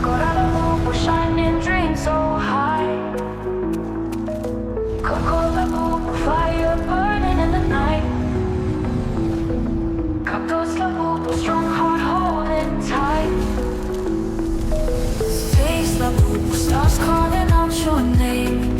got a labubu, shining dreams so high. Cocoa labubu, fire burning in the night. Got those labubu, strong heart holding tight. Space labubu, stars calling out your name.